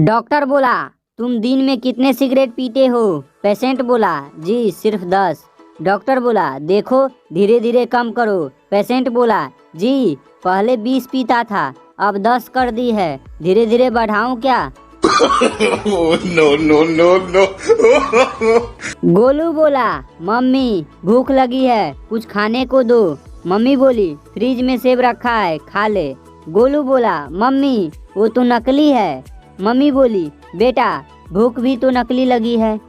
Doctor बोला, तुम दिन में कितने सिगरेट पीते हो? पेशेंट बोला, जी सिर्फ 10। डॉक्टर बोला, देखो धीरे धीरे कम करो। पेशेंट बोला, जी पहले 20 पीता था, अब 10 कर दी है, धीरे धीरे बढ़ाऊं क्या? No no no no. Golu बोला, मम्मी भूख लगी है, कुछ खाने को दो। मम्मी बोली, फ्रिज में सेब रखा है, खा ले। गोलू बोला, मम्मी वो तो नकली है। मम्मी बोली, बेटा भूख भी तो नकली लगी है।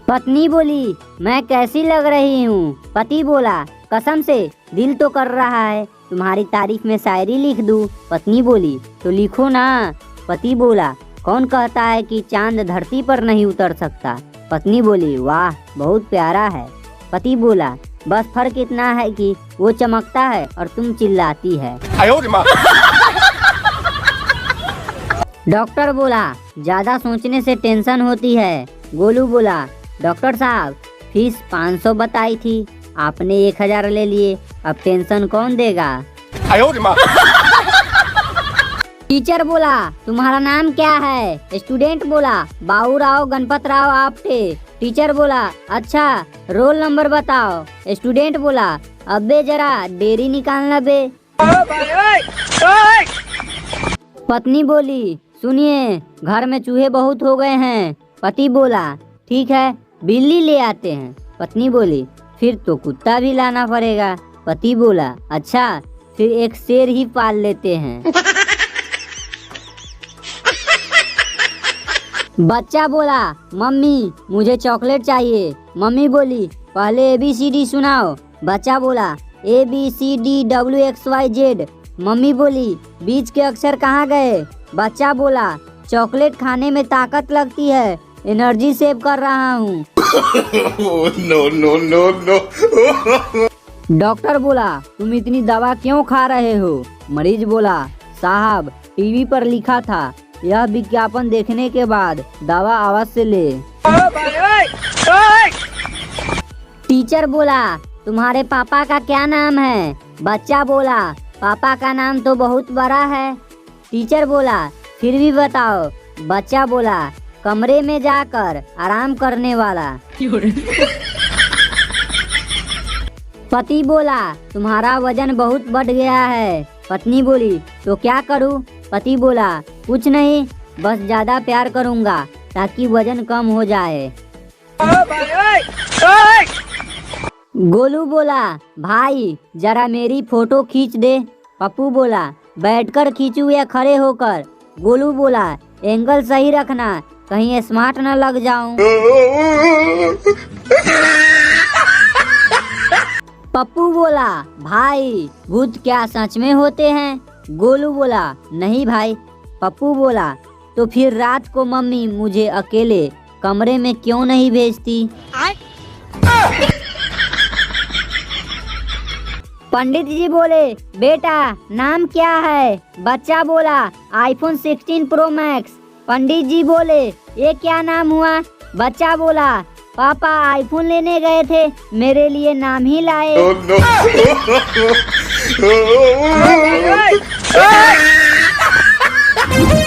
पत्नी बोली, मैं कैसी लग रही हूँ? पति बोला, कसम से दिल तो कर रहा है तुम्हारी तारीफ में शायरी लिख दूँ। पत्नी बोली, तो लिखो ना। पति बोला, कौन कहता है कि चांद धरती पर नहीं उतर सकता? पत्नी बोली, वाह बहुत प्यारा है। पति बोला, बस फर्क इतना है कि वो चमकता है और तुम चिल्लाती है। डॉक्टर बोला, ज्यादा सोचने से टेंशन होती है। गोलू बोला, डॉक्टर साहब फीस 500 बताई थी, आपने 1000 ले लिए, अब टेंशन कौन देगा? टीचर बोला, तुम्हारा नाम क्या है? स्टूडेंट बोला, बाबू राव गणपत राव आपटे। टीचर बोला, अच्छा रोल नंबर बताओ। स्टूडेंट बोला, अबे जरा डेरी निकालना बे। पत्नी बोली, सुनिए घर में चूहे बहुत हो गए हैं। पति बोला, ठीक है बिल्ली ले आते हैं। पत्नी बोली, फिर तो कुत्ता भी लाना पड़ेगा। पति बोला, अच्छा फिर एक शेर ही पाल लेते हैं। बच्चा बोला, मम्मी मुझे चॉकलेट चाहिए। मम्मी बोली, पहले ABCD सुनाओ। बच्चा बोला, ABCDWXYZ। मम्मी बोली, बीच के अक्षर कहाँ गए? बच्चा बोला, चॉकलेट खाने में ताकत लगती है, एनर्जी सेव कर रहा हूँ। No no no no. Doctor बोला, तुम इतनी दवा क्यों खा रहे हो? मरीज बोला, साहब टीवी पर लिखा था, यह विज्ञापन देखने के बाद दवा अवश्य ले। टीचर बोला, तुम्हारे पापा का क्या नाम है? बच्चा बोला, पापा का नाम तो बहुत बड़ा है। टीचर बोला, फिर भी बताओ। बच्चा बोला, कमरे में जाकर आराम करने वाला। पति बोला, तुम्हारा वजन बहुत बढ़ गया है। पत्नी बोली, तो क्या करूं? पति बोला, कुछ नहीं, बस ज्यादा प्यार करूंगा ताकि वजन कम हो जाए। गोलू बोला, भाई जरा मेरी फोटो खींच दे। पप्पू बोला, बैठकर खींचूं या खड़े होकर? गोलू बोला, एंगल सही रखना, कहीं स्मार्ट न लग जाऊं। पप्पू बोला, भाई भूत क्या सच में होते हैं? गोलू बोला, नहीं भाई। पप्पू बोला, तो फिर रात को मम्मी मुझे अकेले कमरे में क्यों नहीं भेजती? पंडित जी बोले, बेटा नाम क्या है? बच्चा बोला, iPhone 16 Pro Max। पंडित जी बोले, ये क्या नाम हुआ? बच्चा बोला, पापा आईफोन लेने गए थे, मेरे लिए नाम ही लाए। no, no.